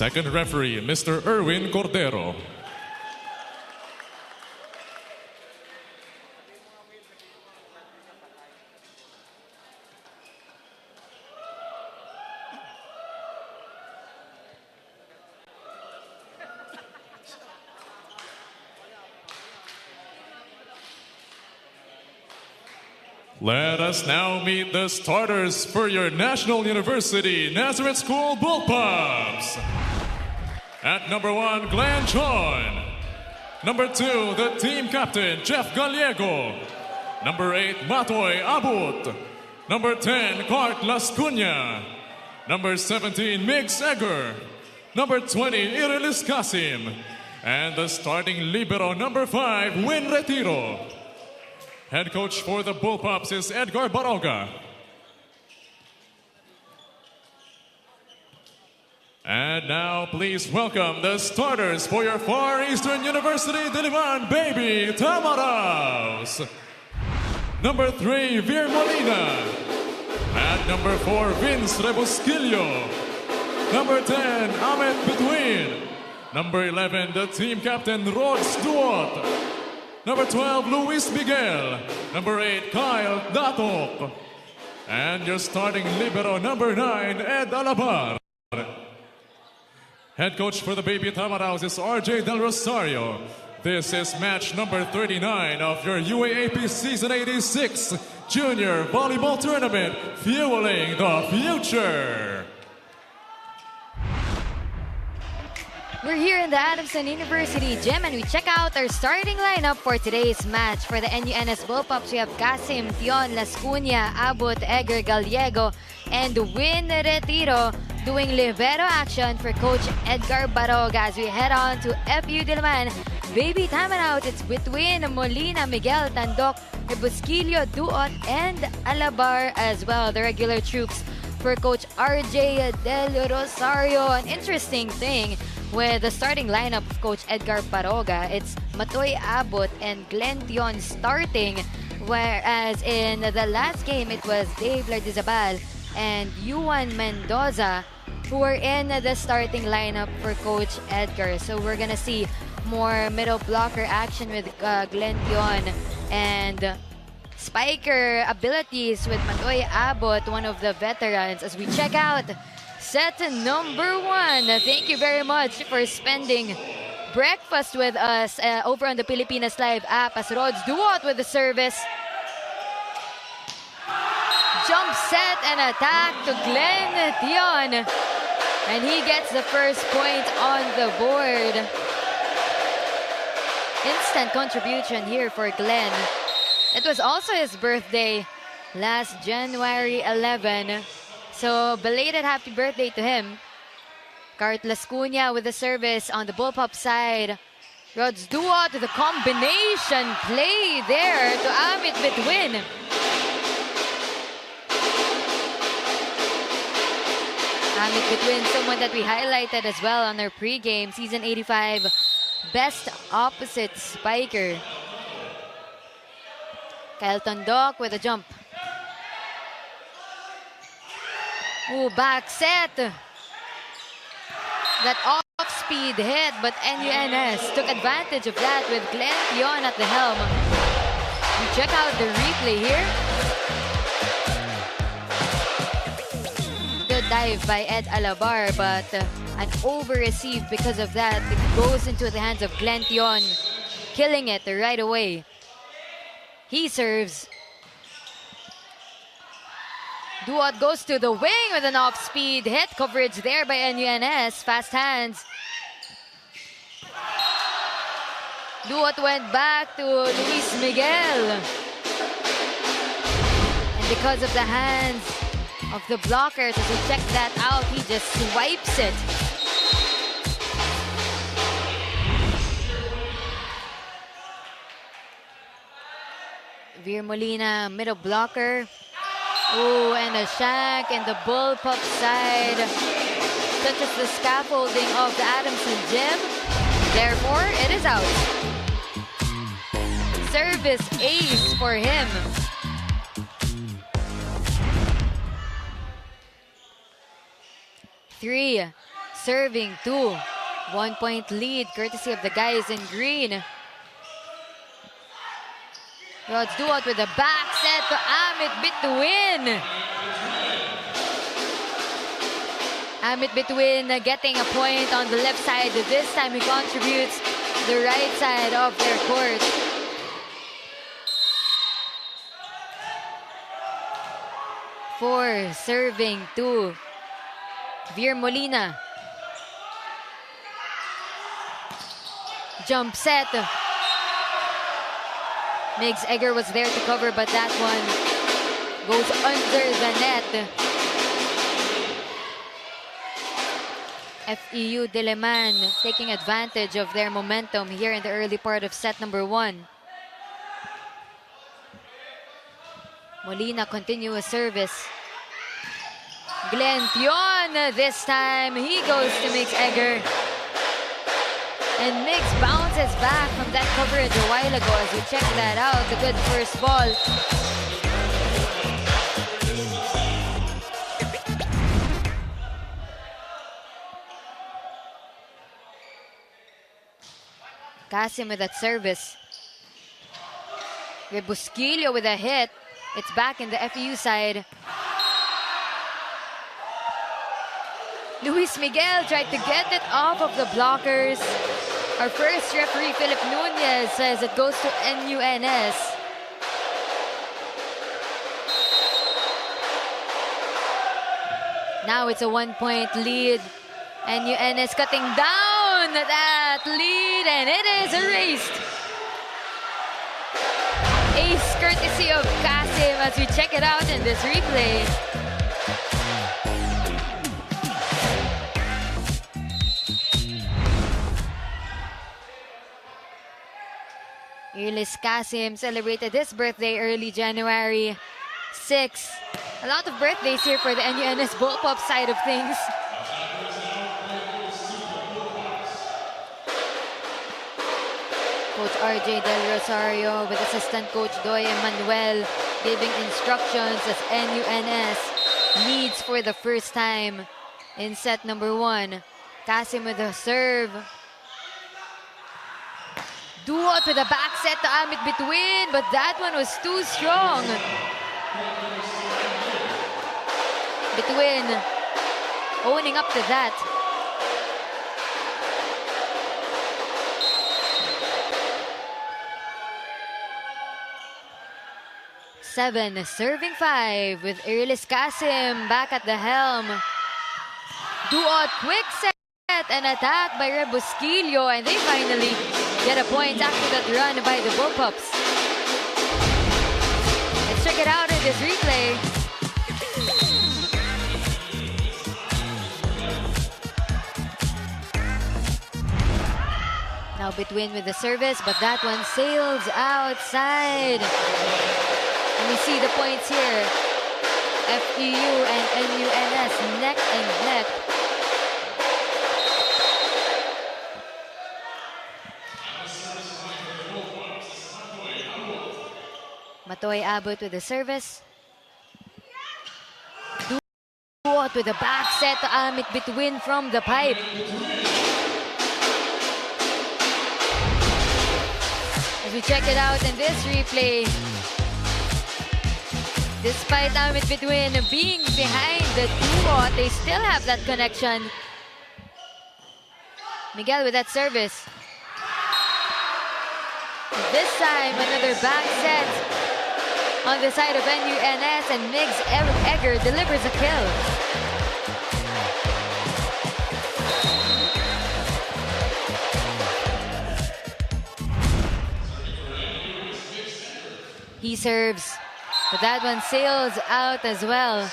Second referee, Mr. Erwin Cordero. Let us now meet the starters for your National University Nazareth School Bullpups. At number 1, Glenn Chon. Number 2, the team captain, Jeff Gallego. Number 8, Matoy Abut. Number 10, Cart Lascuña. Number 17, Migs Egger. Number 20, Irilis Kasim. And the starting libero, number 5, Win Retiro. Head coach for the Bullpups is Edgar Baroga. And now please welcome the starters for your Far Eastern University Diliman Baby Tamaraws. Number 3, Vir Molina. At number 4, Vince Rebusquillo. Number 10, Ahmed Between. Number 11, the team captain, Rod Stewart. Number 12, Luis Miguel. Number 8, Kyle Datok. And your starting libero, number 9, Ed Alabar. Head coach for the Baby Tamaraws is RJ Del Rosario. This is match number 39 of your UAAP Season 86 Junior Volleyball Tournament, fueling the future. We're here in the Adamson University Gym and we check out our starting lineup for today's match. For the NUNS Bullpups, we have Kasim, Tion, Lascuña, Abut, Egger, Gallego, and Win Retiro doing libero action for Coach Edgar Baroga. As we head on to FEU Diliman Baby Tamaraws, it's between Molina, Miguel, Tandok, Rebusquillo, Duot, and Alabar as well. The regular troops for Coach RJ Del Rosario. An interesting thing with the starting lineup of Coach Edgar Baroga, it's Matoy Abut and Glenn Tion starting, whereas in the last game it was Dave Lardizabal and Yuan Mendoza who were in the starting lineup for Coach Edgar. So we're gonna see more middle blocker action with Glenn Tion and spiker abilities with Matoy Abut, one of the veterans, as we check out set number 1. Thank you very much for spending breakfast with us over on the Pilipinas Live app as Rods Duot with the service. Jump set and attack to Glenn Tion. And he gets the first point on the board. Instant contribution here for Glenn. It was also his birthday last January 11. So, belated happy birthday to him. Cart Lascuña with the service on the Bullpup side. Rods Duot to the combination play there to Amit Betwin. Amit Betwin, someone that we highlighted as well on our pregame. Season 85 best opposite spiker. Kyle Tandok with a jump. Ooh, back set. That off-speed hit, but NUNS took advantage of that with Glenn Tion at the helm. We check out the replay here. Good dive by Ed Alabar, but an over-receive because of that. It goes into the hands of Glenn Tion, killing it right away. He serves. Duot goes to the wing with an off-speed hit. Coverage there by NUNS. Fast hands. Duot went back to Luis Miguel. And because of the hands of the blockers, as we check that out, he just swipes it. Vir Molina, middle blocker. Ooh, and a shank in the Bullpup side. Touches the scaffolding of the Adamson gym. Therefore, it is out. Service ace for him. Three serving 2. 1-point lead courtesy of the guys in green. Rods Duot with a back set to Amit Bituin. Amit Bituin getting a point on the left side. This time he contributes the right side of their court. For serving 2. Veer Molina. Jump set. Migs Egger was there to cover, but that one goes under the net. FEU Diliman taking advantage of their momentum here in the early part of set number 1. Molina continuous service. Glenn Tion this time. He goes to Migs Egger. And Migs bounces back from that coverage a while ago as we check that out. The good first ball. Kasim with that service. Rebusquillo with a hit. It's back in the FEU side. Luis Miguel tried to get it off of the blockers. Our first referee, Philip Nunez, says it goes to NUNS. Now it's a 1-point lead. NUNS cutting down that lead, and it is erased. Ace courtesy of Kasim as we check it out in this replay. Irlis Kasim celebrated his birthday early January 6. A lot of birthdays here for the NUNS bullpup side of things. Coach RJ Del Rosario with assistant coach Doy Emanuel giving instructions as NUNS leads for the first time in set number 1. Kasim with a serve. Duot with a back set to Amit Bituin, but that one was too strong. Bituin owning up to that. Seven serving 5 with Irlis Kasim back at the helm. Duot quick set and attack by Rebusquillo, and they finally get a point after that run by the Bullpups. Let's check it out in this replay. Now Bituin with the service, but that one sails outside. And we see the points here. FEU and NUNS neck and neck. Matoy Abot with the service. Duot with the back set to Amit Bituin from the pipe. As we check it out in this replay, despite Amit Bituin being behind the Duot, they still have that connection. Miguel with that service. This time, another back set on the side of NUNS, and Migs Egger delivers a kill. He serves, but that one sails out as well.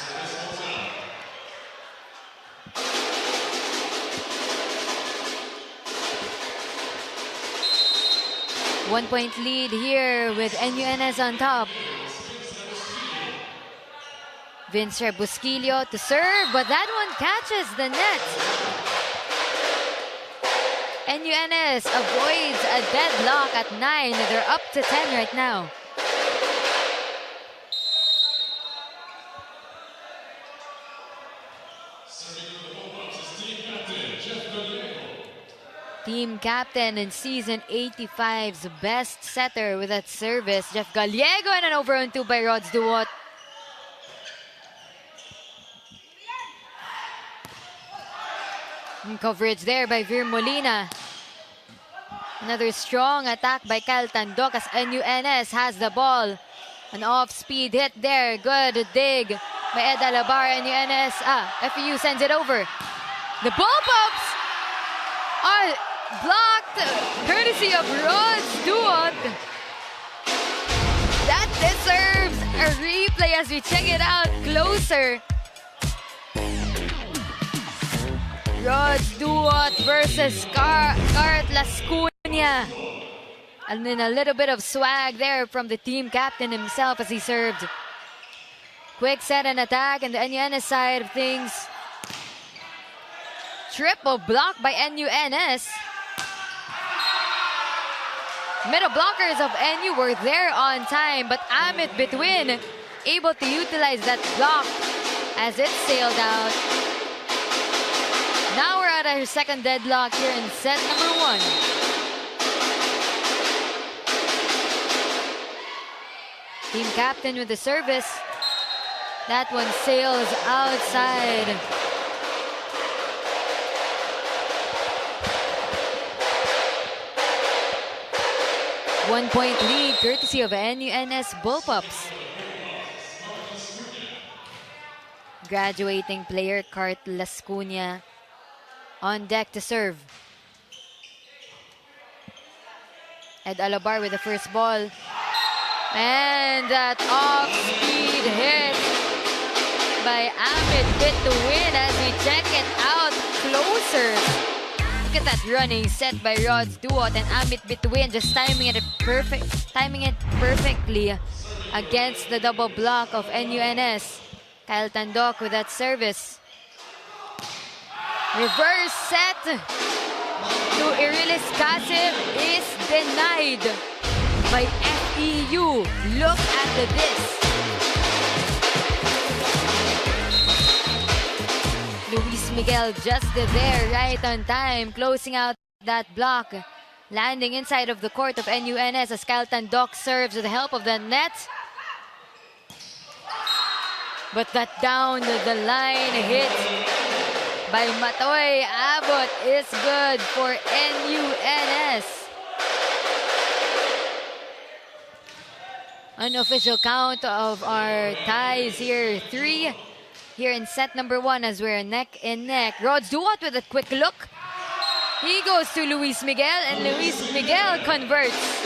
One-point lead here with NUNS on top. Vince Rebusquillo to serve, but that one catches the net. NUNS avoids a deadlock at 9. They're up to 10 right now. team captain and season 85's best setter with that service, Jeff Gallego, and an over on 2 by Rods Duot. And coverage there by Vir Molina. Another strong attack by Kyle Tandok as NUNS has the ball. An off-speed hit there. Good dig by Ed Alabar. NUNS. FEU sends it over. The ball pops are blocked courtesy of Rods Duot. That deserves a replay as we check it out closer. Rods Duot versus Cart Lascunia. And then a little bit of swag there from the team captain himself as he served. Quick set and attack on the NUNS side of things. Triple block by NUNS. Middle blockers of NU were there on time, but Amit Betwin able to utilize that block as it sailed out. Now we're at our second deadlock here in set number 1. Team captain with the service. That one sails outside. One-point lead courtesy of NUNS Bullpups. Graduating player Cart Lascunia on deck to serve. Ed Alabar with the first ball. And that off-speed hit by Amit Betwin as we check it out closer. Look at that running set by Rods Duot and Amit Betwin just timing it perfectly against the double block of NUNS. Kyle Tandok with that service. Reverse set to Irilis Kasim is denied by FEU. Look at this. Luis Miguel just there right on time, closing out that block. Landing inside of the court of NUNS as Kyle Tandok serves with the help of the net. But that down the line hit by Matoy Abot is good for NUNS. Unofficial count of our ties here, 3 here in set number 1 as we're neck and neck. Rods Duot with a quick look. He goes to Luis Miguel and Luis Miguel converts.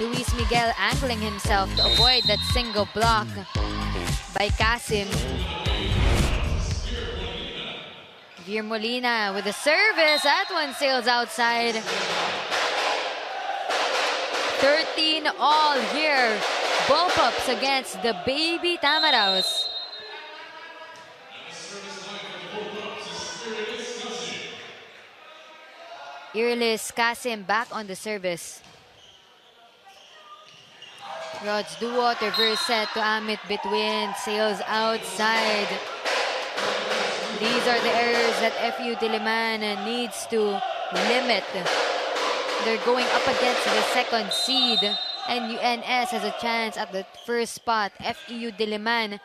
Luis Miguel angling himself to avoid that single block by Kasim. Vir Molina with the service. That one sails outside. 13 all here. Bullpups against the Baby Tamaraws. Irilis Kasim back on the service. Rods Duot reverse set to Amit Betwin. Sails outside. These are the errors that FEU Diliman needs to limit. They're going up against the second seed. NUNS has a chance at the first spot. FEU Diliman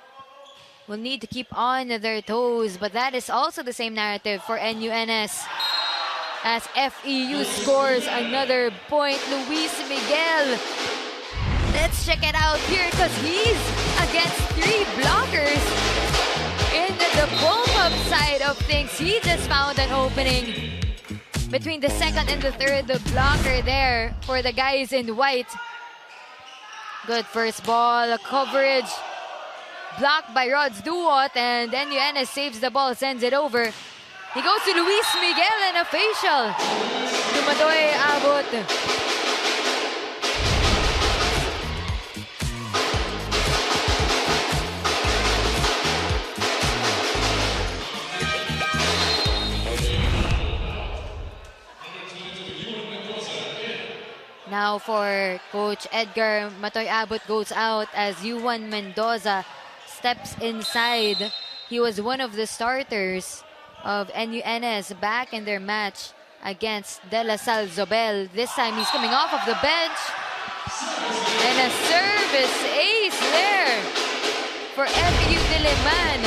will need to keep on their toes. But that is also the same narrative for NUNS. As FEU scores another point. Luis Miguel. Let's check it out here because he's against 3 blockers. In the Bullpup side of things, he just found an opening between the second and the third blocker there for the guys in white. Good first ball coverage. Blocked by Rods Duot, and then NUNS saves the ball, sends it over. He goes to Luis Miguel and a facial to Matoy Abot. Now for Coach Edgar, Matoy Abot goes out as Yuan Mendoza steps inside. He was one of the starters of NUNS back in their match against De La Salle Zobel. This time he's coming off of the bench. And a service ace there for FEU Diliman.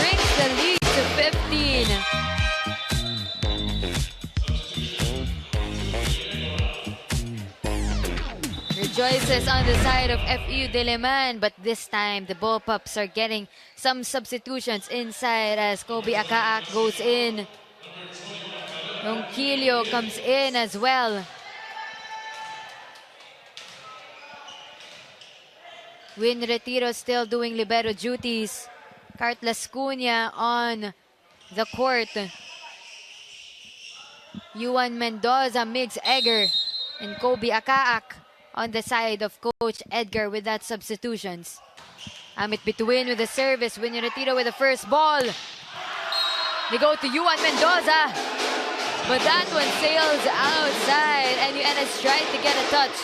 Brings the lead to 15. Rejoices on the side of FEU Diliman, but this time the Bullpups are getting some substitutions inside as Kobe Akaak goes in. Ronquillo comes in as well. Win Retiro still doing libero duties. Cart Lascuña on the court. Yuan Mendoza, Migs Egger, and Kobe Akaak on the side of Coach Edgar with that substitutions. Amit Bituin with the service. Win Retiro with the first ball. They go to Yuan Mendoza. But that one sails outside. And NUNS tried to get a touch.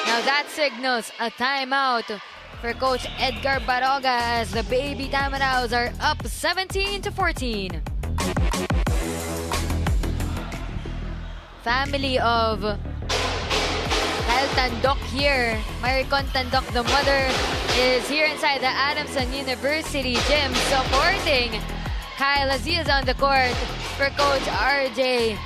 Now that signals a timeout for Coach Edgar Baroga as the Baby Tamaraws are up 17-14. Family of Kyle Tandok here. Maricon Tandok, the mother, is here inside the Adamson University gym supporting Kyle as he is on the court for Coach RJ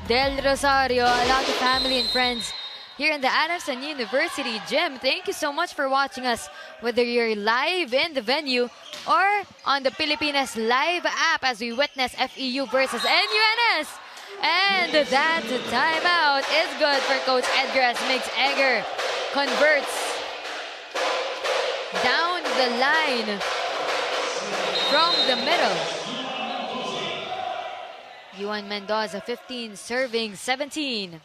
Del Rosario. A lot of family and friends here in the Adamson University gym. Thank you so much for watching us, whether you're live in the venue or on the Pilipinas Live app as we witness FEU versus NUNS. And that timeout is good for Coach Edgar as Migs Egger converts down the line from the middle. Yuan Mendoza 15, serving 17.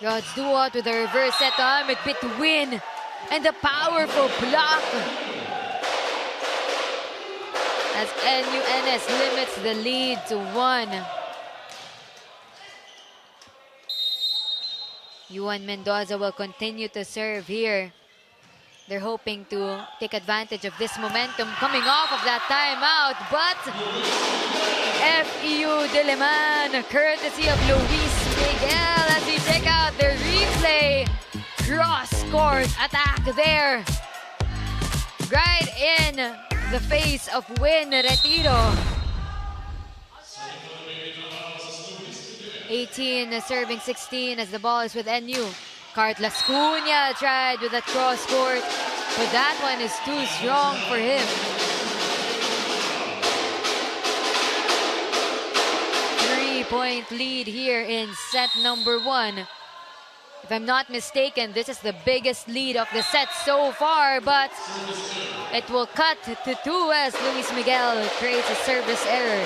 Rods Duot with a reverse set on with Bituin and the powerful block as NUNS limits the lead to 1. Yuan Mendoza will continue to serve here. They're hoping to take advantage of this momentum coming off of that timeout, but FEU Diliman, courtesy of Luis Miguel, as we check out the replay. Cross-court attack there. Right in the face of Win Retiro. 18 serving 16 as the ball is with NU. Cart Lascuña tried with that cross-court, but that one is too strong for him. 3-point lead here in set number 1. If I'm not mistaken, this is the biggest lead of the set so far, but it will cut to 2 as Luis Miguel creates a service error.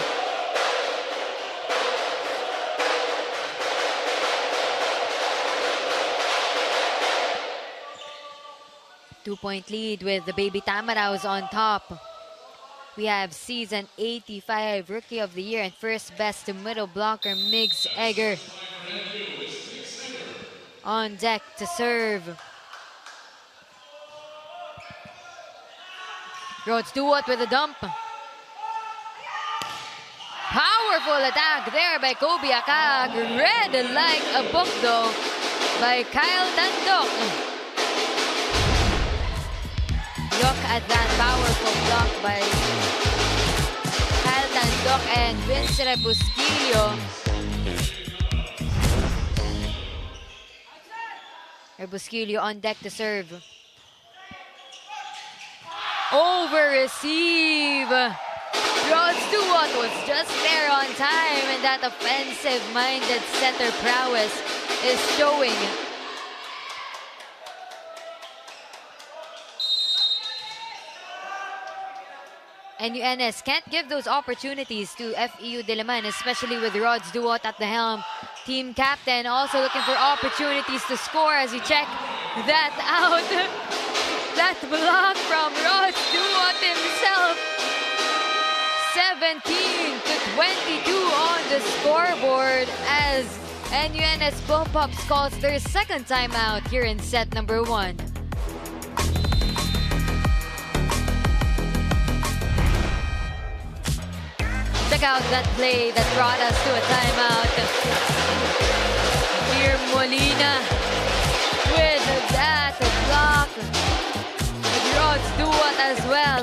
Two-point lead with the Baby Tamaraws on top. We have season 85 Rookie of the Year and first best to middle blocker Migs Egger on deck to serve. Rhodes Duot with a dump. Powerful attack there by Kobe Akag. Read like a book though by Kyle Tandok. Look at that powerful block by Kyle Tandok and Vince Rebusquillo. Rebusquillo on deck to serve. Over receive. Rhodes Duot was just there on time, and that offensive-minded center prowess is showing. NUNS can't give those opportunities to FEU Diliman, especially with Rods Duot at the helm. Team captain also looking for opportunities to score as you check that out. That block from Rods Duot himself. 17-22 on the scoreboard as NUNS Bullpups calls their second timeout here in set number 1. Check out that play that brought us to a timeout. Here Molina with that block. Rods Duat as well.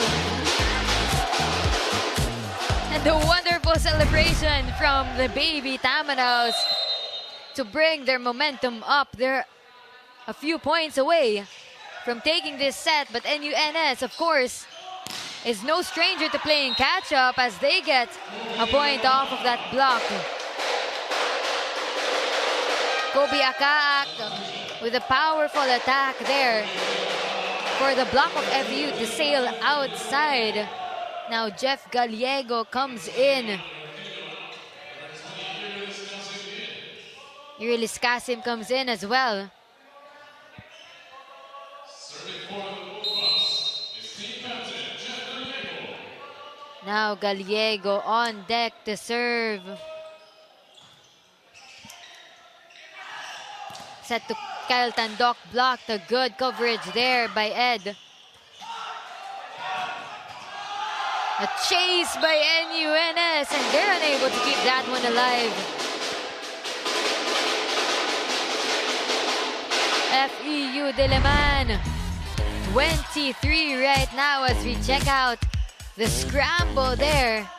And the wonderful celebration from the baby Tamaraws to bring their momentum up. They're a few points away from taking this set, but NUNS, of course, is no stranger to playing catch-up as they get a point off of that block. Kobe Akaak with a powerful attack there for the block of FEU to sail outside. Now Jeff Gallego comes in. Irilis Kasim comes in as well. Now Gallego on deck to serve. Set to Kyle Tandok, blocked. A good coverage there by Ed. A chase by NUNS, and they're unable to keep that one alive. FEU Diliman, 23 right now as we check out the scramble there.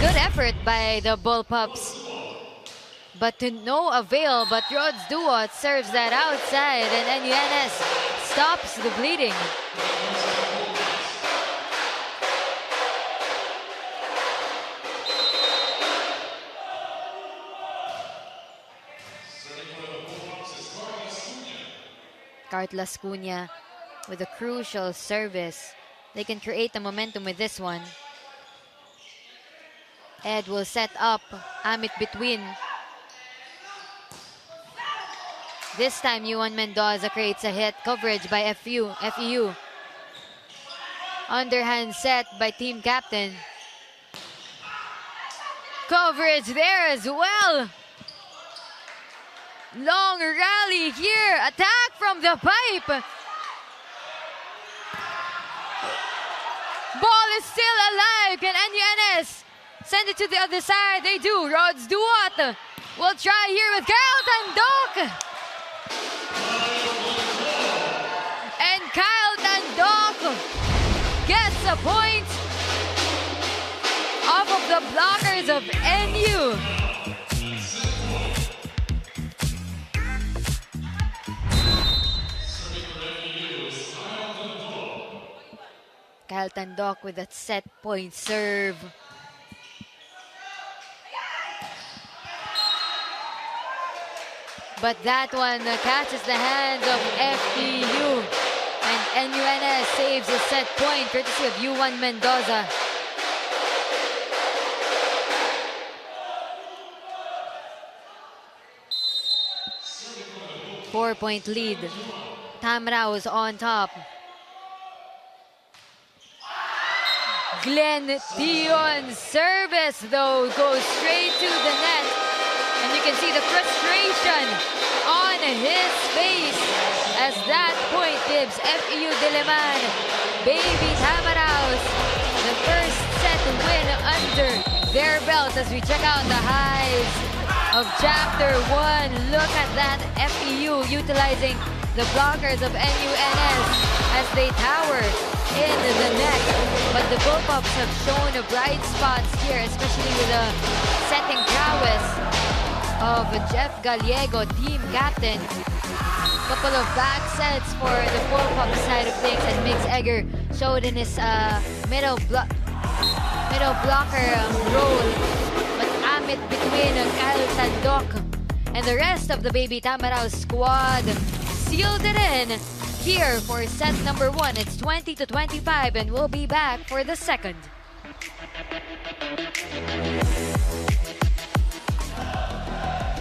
Good effort by the Bullpups, but to no avail. But Rods Duot serves that outside, and NUNS stops the bleeding. Cartlas Cunha with a crucial service. They can create the momentum with this one. Ed will set up Amit between. This time, Yuan Mendoza creates a hit. Coverage by FEU. Underhand set by team captain. Coverage there as well. Long rally here. Attack from the pipe. Ball is still alive. Can NUNS send it to the other side? They do. Rods Duat will try here with Kyle Tandok. And Kyle Tandok gets a point off of the blockers of NU. Kyle Tandok with that set point serve. But that one catches the hands of FEU. And NUNS saves a set point courtesy of Yuan Mendoza. Four-point lead. Tamaraws on top. Glenn Dion's service, though, goes straight to the net. And you can see the frustration on his face as that point gives FEU Diliman, baby Tamaraws, the first set win under their belt. As we check out the highs of Chapter 1, look at that FEU utilizing the blockers of NUNS as they tower in the net. But the Bullpups have shown bright spots here, especially with the setting prowess of Jeff Gallego, team captain. Couple of back sets for the Bullpup side of things, and Mix Egger showed in his middle blocker role. But Amit between Kyle Tandok and the rest of the baby Tamaraw squad sealed it in here for set number 1. It's 20-25, and we'll be back for the second.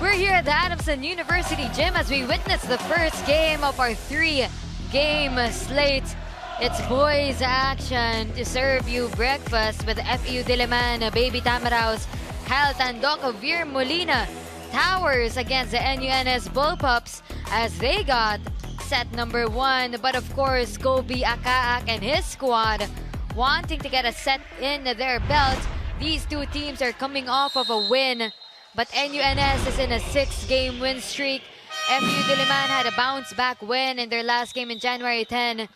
We're here at the Adamson University Gym as we witness the first game of our 3-game slate. It's boys action to serve you breakfast with FEU Diliman, baby Tamaraws Kyle Tandok of Vir Molina towers against the NUNS Bullpups as they got set number 1. But of course, Kobe Akaak and his squad wanting to get a set in their belt. These two teams are coming off of a win, but NUNS is in a 6-game win streak. FEU Diliman had a bounce-back win in their last game in January 10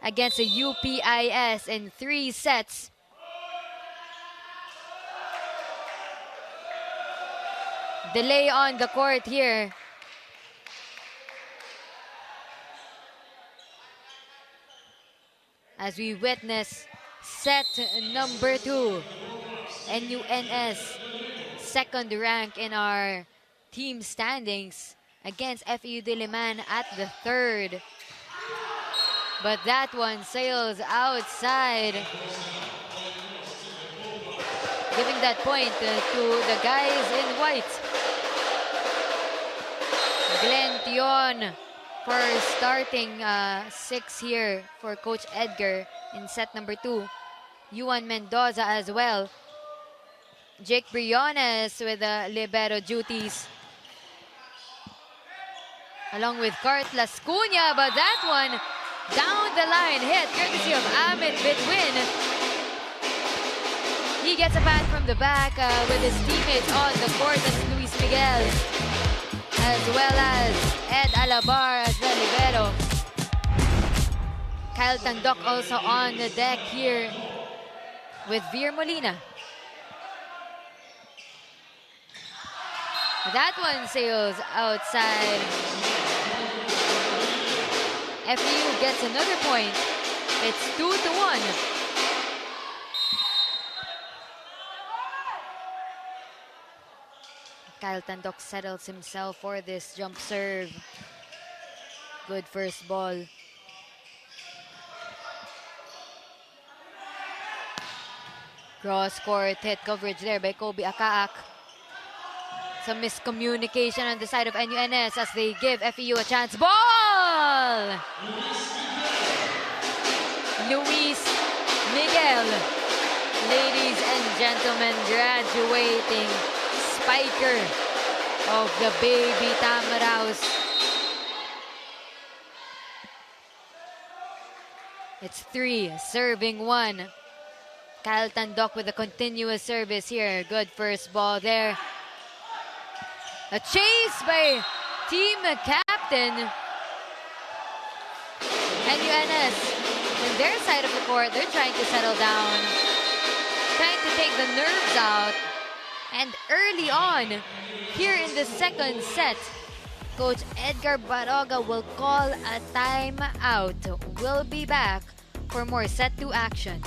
against the UPIS in 3 sets. Delay on the court here. As we witness set number 2. NUNS, second rank in our team standings against FEU Diliman at the 3rd. But that one sails outside, giving that point to the guys in white. Glenn Tion for starting 6 here for Coach Edgar in set number 2. Yuan Mendoza as well. Jake Briones with the libero duties, along with Cart Lascuña, but that one down the line hit courtesy of Amit Bitwin. He gets a pat from the back with his teammates on the court. That's Luis Miguel, as well as Ed Alabar as the libero. Kyle Tandok also on the deck here with Vir Molina. That one sails outside. FEU gets another point. It's 2-1. Kyle Tandok settles himself for this jump serve. Good first ball. Cross court hit coverage there by Kobe Akaak. Some miscommunication on the side of NUNS as they give FEU a chance. Ball! Luis Miguel. Ladies and gentlemen, graduating spiker of the Baby Tamaraos. It's 3 serving 1. Kyle Tandok with a continuous service here. Good first ball there. A chase by team captain. NUNS, on their side of the court, they're trying to settle down, trying to take the nerves out. And early on, here in the second set, Coach Edgar Baroga will call a timeout. We'll be back for more set 2 action.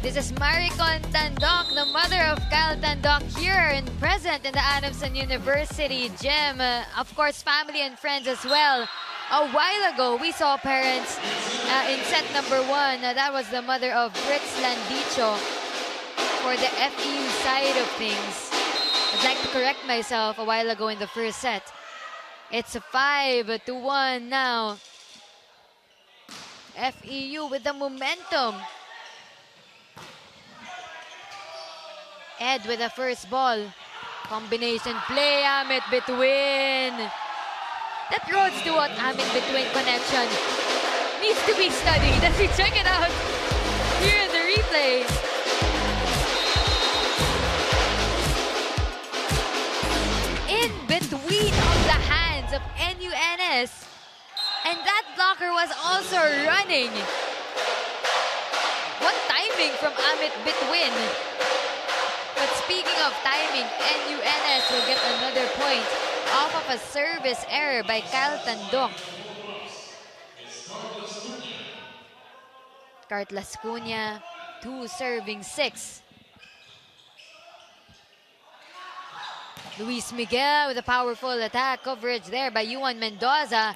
This is Maricon Tandok, the mother of Kyle Tandok, here and present in the Adamson University gym. Of course, family and friends as well. A while ago, we saw parents in set number 1. That was the mother of Brits Landicho for the FEU side of things. I'd like to correct myself a while ago in the first set. It's 5-1 now. FEU with the momentum. Ed with the first ball. Combination play, Amit Bitwin. That Rhodes to what Amit Bitwin connection needs to be studied as we check it out here in the replay. In between of the hands of NUNS. And that blocker was also running. What timing from Amit Bitwin. But speaking of timing, NUNS will get another point off of a service error by Kyle Tandok. Cart Lascuña, 2 serving 6. Luis Miguel with a powerful attack coverage there by Yuan Mendoza.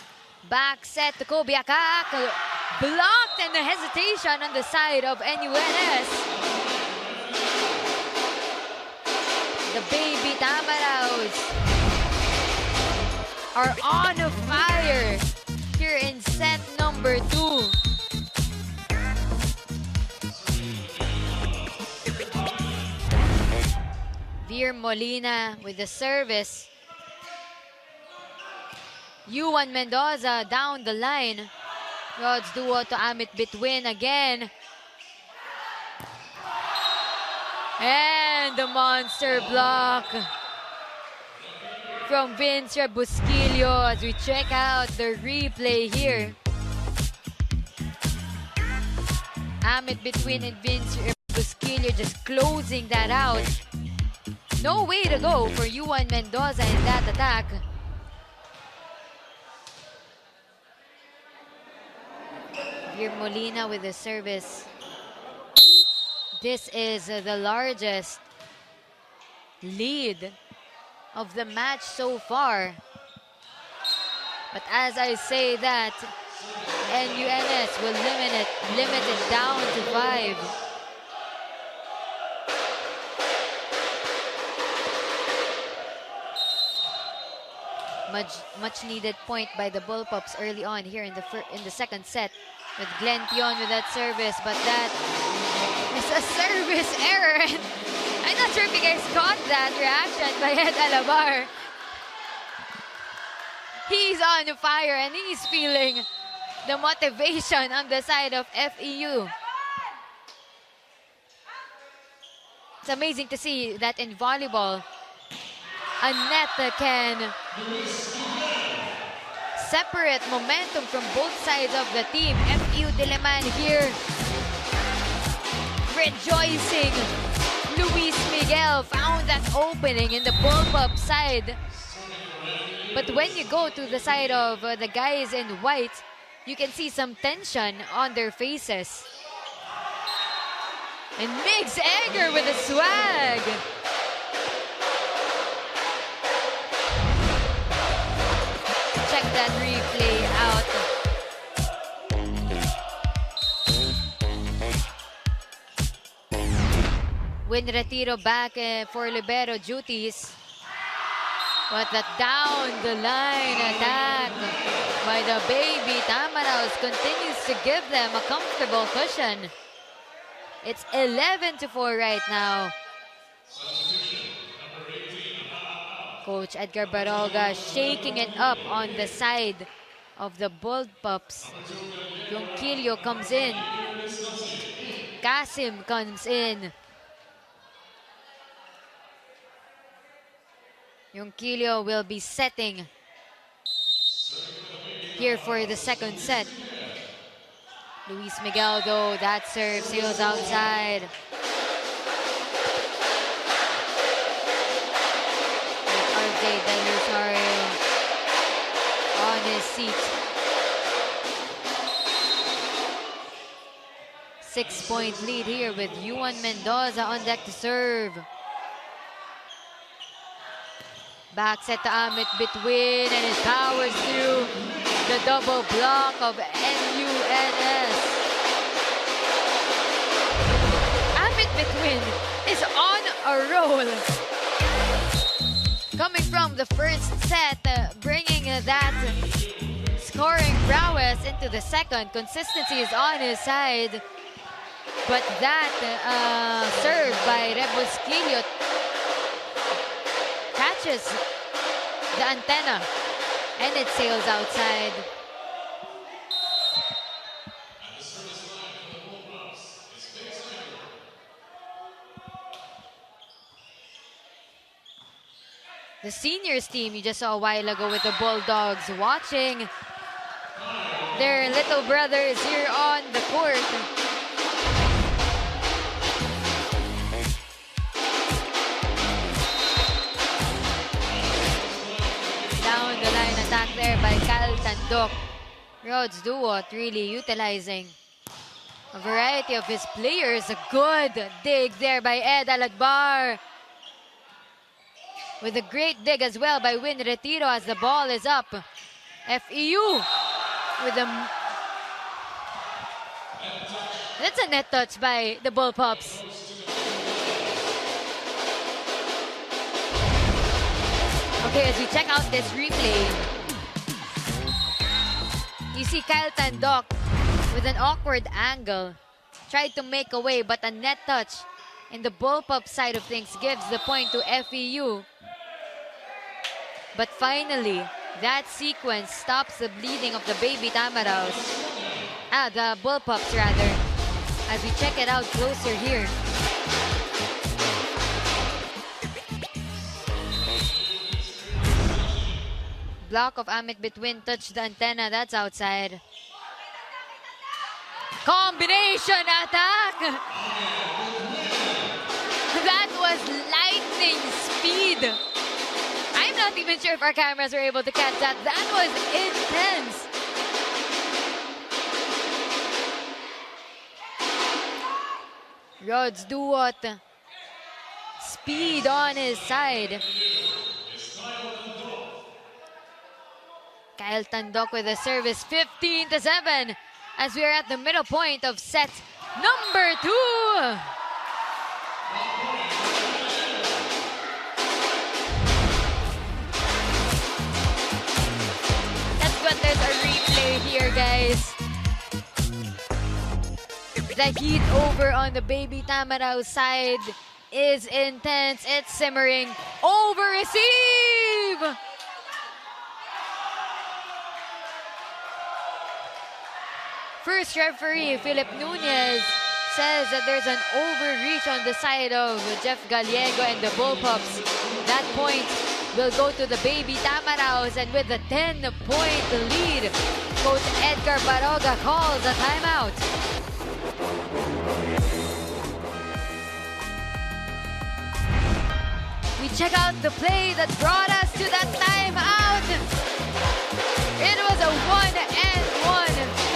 Back set to Kobe Akaak. Blocked and the hesitation on the side of NUNS. The Baby Tamaraos are on fire here in set number 2. Molina with the service. Yuan Mendoza down the line. Rods duo to Amit Betwin again. And the monster block from Vince Rebusquillo as we check out the replay here. Amit Betwin and Vince Rebusquillo just closing that out. No way to go for Yuan Mendoza in that attack. Here Molina with the service. This is the largest lead of the match so far. But as I say that, NUNS will limit it down to 5. Much needed point by the Bullpups early on here in the second set with Glenn Pion with that service, but that is a service error. I'm not sure if you guys caught that reaction by Ed Alabar. He's on fire and he's feeling the motivation on the side of FEU. It's amazing to see that in volleyball, a net can separate momentum from both sides of the team. FEU Diliman here rejoicing. Luis Miguel found that opening in the Bullpup side. But when you go to the side of the guys in white, you can see some tension on their faces. And Migs Egger with a swag. Check that replay out. Win Retiro back for libero duties. But the down the line attack by the baby Tamaraos continues to give them a comfortable cushion. It's 11-4 right now. Coach Edgar Baroga shaking it up on the side of the Bullpups. Yonquillo comes in. Kasim comes in. Yonquillo will be setting here for the second set. Luis Miguel, though, that serve sails outside. RJ Del Rosario on his seat. 6-point lead here with Yuan Mendoza on deck to serve. Back set to Amit Betwin and it powers through the double block of NUNS. Amit Betwin is on a roll. Coming from the first set, bringing that scoring prowess into the second. Consistency is on his side. But that serve by Rebusquillo catches the antenna and it sails outside. The seniors team you just saw a while ago with the Bulldogs watching their little brothers here on the court. Attack there by Cal Tandok. Rhodes Duo really utilizing a variety of his players. A good dig there by Ed Aladbar. With a great dig as well by Win Retiro as the ball is up. FEU with a... That's a net touch by the Bullpups. Okay, as we check out this replay, you see Kyle Tandok with an awkward angle. Tried to make away, but a net touch in the bullpup side of things gives the point to FEU. But finally, that sequence stops the bleeding of the baby Tamaraws. The bullpups rather. As we check it out closer here. Block of Amit between, touch the antenna, that's outside. Combination attack! That was lightning speed. I'm not even sure if our cameras were able to catch that. That was intense. Rods Duot. Speed on his side. Kyle Tandok with a service, 15-7, as we are at the middle point of set number 2. That's what there's a replay here, guys. The heat over on the baby Tamaraw side is intense. It's simmering. Over receive! First referee, Philip Nunez, says that there's an overreach on the side of Jeff Gallego and the Bullpups. That point will go to the baby Tamaraws, and with a 10-point lead, Coach Edgar Baroga calls a timeout. We check out the play that brought us to that timeout. It was a 1-1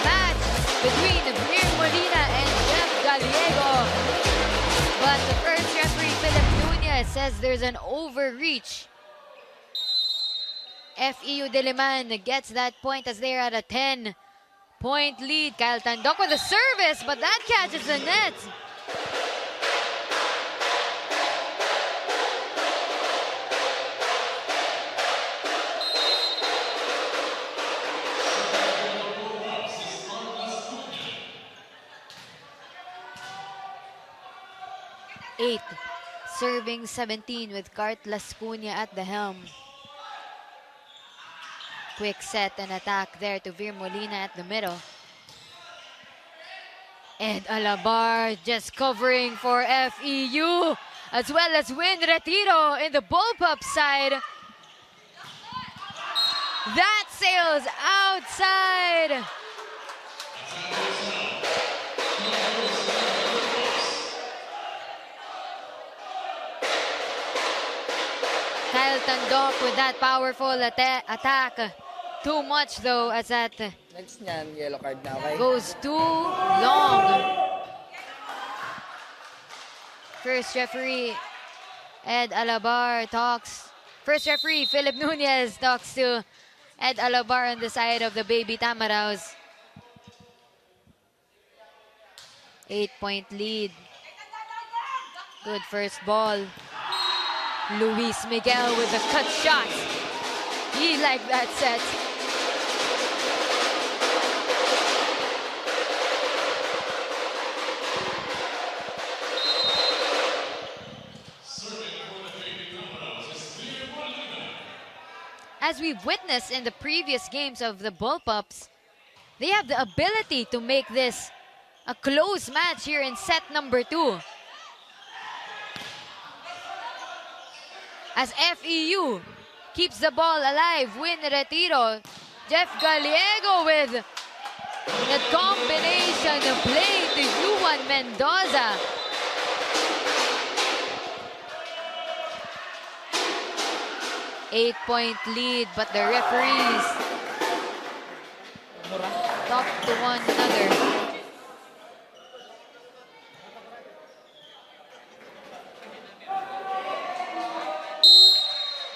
match between Mir Molina and Jeff Gallego. But the first referee, Philip Nunez, says there's an overreach. FEU Diliman gets that point as they're at a 10-point lead. Kyle Tandok with a service, but that catches the net. Serving 17 with Cart Lascuña at the helm. Quick set and attack there to Vir Molina at the middle. And Alabar just covering for FEU, as well as Win Retiro in the Bullpup side. That sails outside. Kyle Tandok with that powerful attack. Too much though, as that Next niyan, yellow card na, okay? goes too long. First referee, Ed Alabar talks. First referee, Philip Nunez, talks to Ed Alabar on the side of the baby Tamaraws. 8-point lead. Good first ball. Luis Miguel with the cut shot. He liked that set. As we've witnessed in the previous games of the Bullpups, they have the ability to make this a close match here in set number 2. As FEU keeps the ball alive, Win Retiro. Jeff Gallego with the combination of play to Juan Mendoza. Eight-point lead, but the referees talk to one another.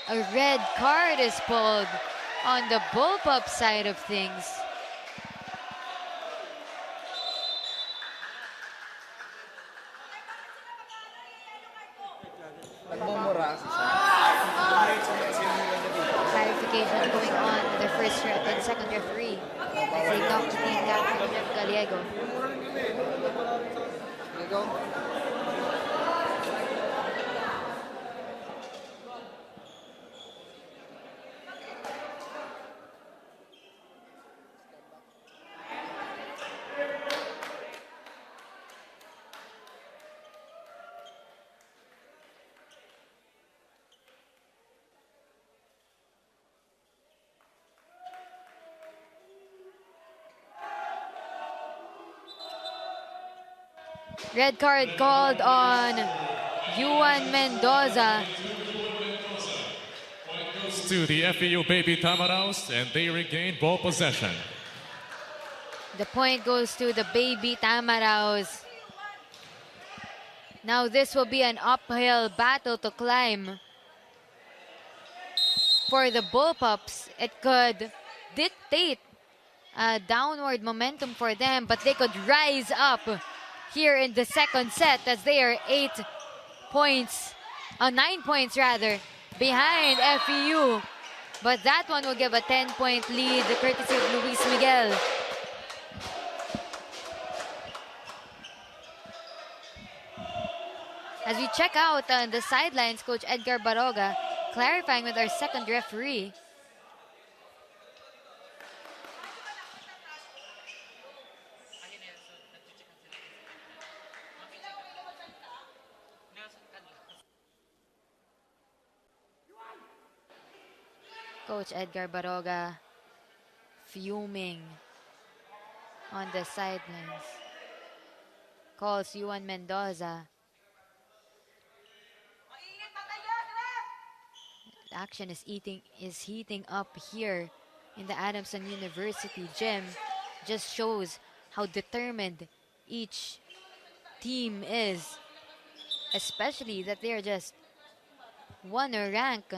A red card is pulled on the Bullpup side of things. Clarification going on with the first and second referee as they talk to team captain Jeff Gallego. Red card called on Juan Mendoza. To the FEU Baby Tamaraos, and they regain ball possession. The point goes to the Baby Tamaraos. Now this will be an uphill battle to climb. For the Bullpups, it could dictate a downward momentum for them, but they could rise up here in the second set as they are 9 points rather, behind FEU. But that one will give a 10-point lead, courtesy of Luis Miguel. As we check out on the sidelines, Coach Edgar Baroga clarifying with our second referee. Coach Edgar Baroga fuming on the sidelines. Calls Juan Mendoza. The action is heating up here in the Adamson University gym. Just shows how determined each team is, especially that they're just one rank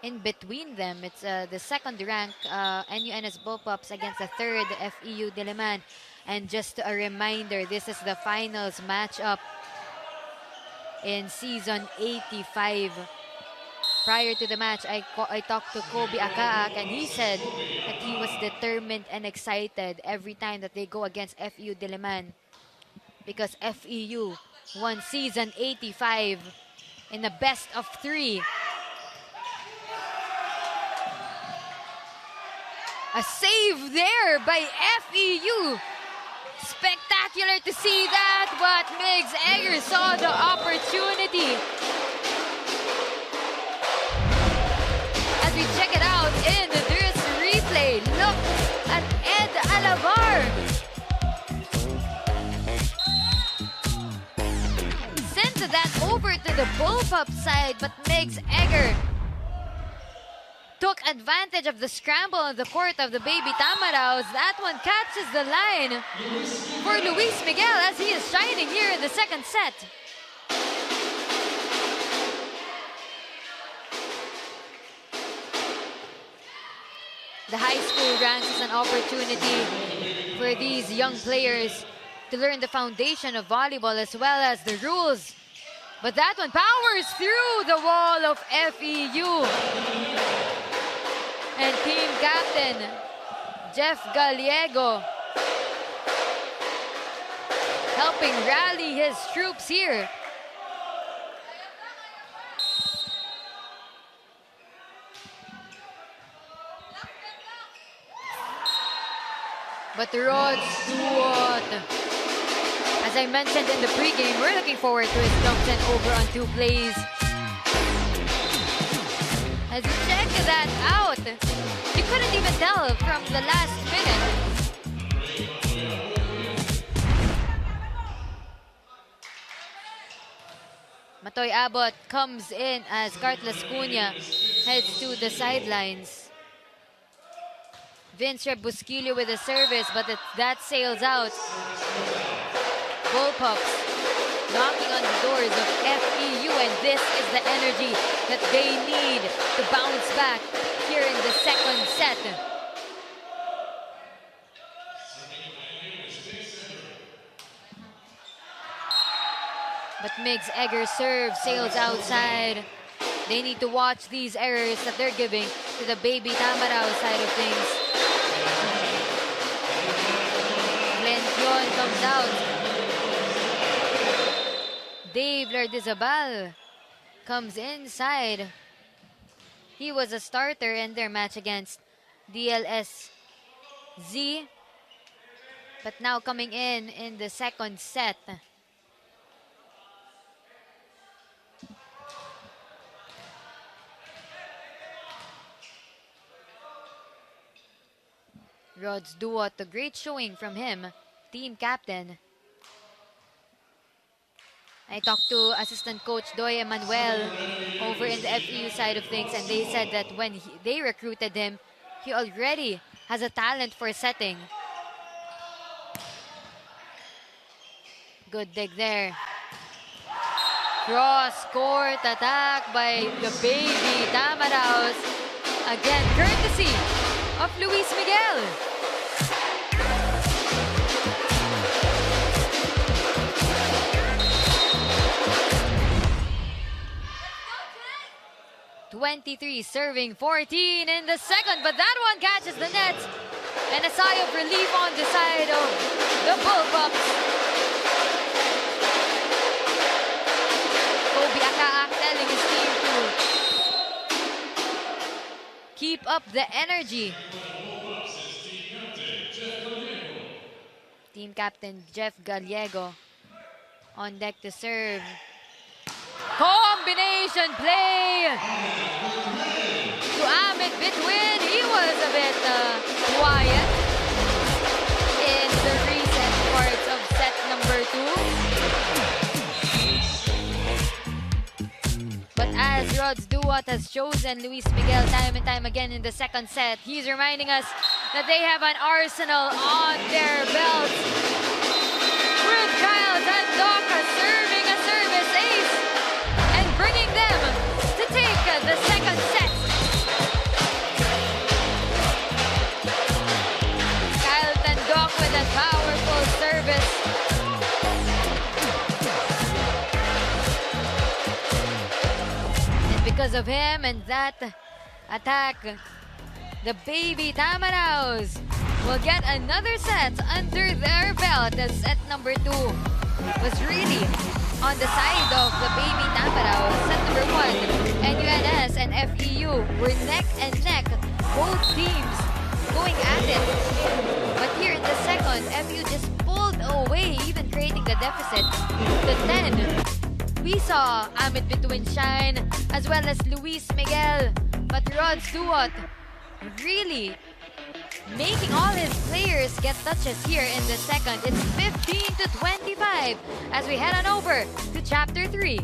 in between them. It's the second rank NUNS Bullpups against the third FEU Diliman. And just a reminder, this is the finals matchup in season 85. Prior to the match, I talked to Kobe Akaak, and he said that he was determined and excited every time that they go against FEU Diliman, because FEU won season 85 in the best of 3. A save there by FEU. Spectacular to see that, but Migs Egger saw the opportunity. As we check it out in this replay, look at Ed Alavar. Sent that over to the Bullpup side, but Migs Egger took advantage of the scramble on the court of the Baby Tamaraos. That one catches the line for Luis Miguel as he is shining here in the second set. The high school ranks is an opportunity for these young players to learn the foundation of volleyball as well as the rules. But that one powers through the wall of FEU. And team captain Jeff Gallego helping rally his troops here. But Rod Stewart, as I mentioned in the pregame, we're looking forward to his jumps and over on 2 plays. As you check that out, you couldn't even tell from the last minute. Matoy Abbott comes in as Cartlas Cunha heads to the sidelines. Vince Rebusquillo with a service, but that sails out. Bullpups knocking on the doors of FEU, and this is the energy that they need to bounce back here in the second set. But Migs Egger serve sails outside. They need to watch these errors that they're giving to the Baby Tamaraos side of things. Glention comes out. Dave Lardizabal comes inside. He was a starter in their match against DLSZ, but now coming in the second set. Rods Duot, a great showing from him team captain. I talked to assistant coach Doy Emanuel over in the FEU side of things, and they said that when they recruited him, he already has a talent for setting. Good dig there. Cross-court attack by the baby Tamaraos. Again, courtesy of Luis Miguel. (23) serving 14 in the second, but that one catches the net. And a sigh of relief on the side of the Bullpups. Kobe Akaak telling his team to keep up the energy. Team captain Jeff Gallego on deck to serve. Combination play to Amit Bitwin. He was a bit quiet in the recent parts of set number 2. But as Rods Duwat has chosen Luis Miguel time and time again in the second set, he's reminding us that they have an arsenal on their belts. With Kyle Tandoka serving a service ace and bringing them to take the second set. Kyle Tandok with a powerful service. And because of him and that attack, the baby Tamaraos will get another set under their belt, as set number 2 was really on the side of the baby Tamaraos. Set number 1, NUNS and FEU were neck and neck, both teams going at it. But here in the second, FEU just pulled away, even creating the deficit to 10. We saw Amit Bitwin shine, as well as Luis Miguel, but Rods Duwat really making all his players get touches here in the second. It's 15-25 as we head on over to Chapter 3.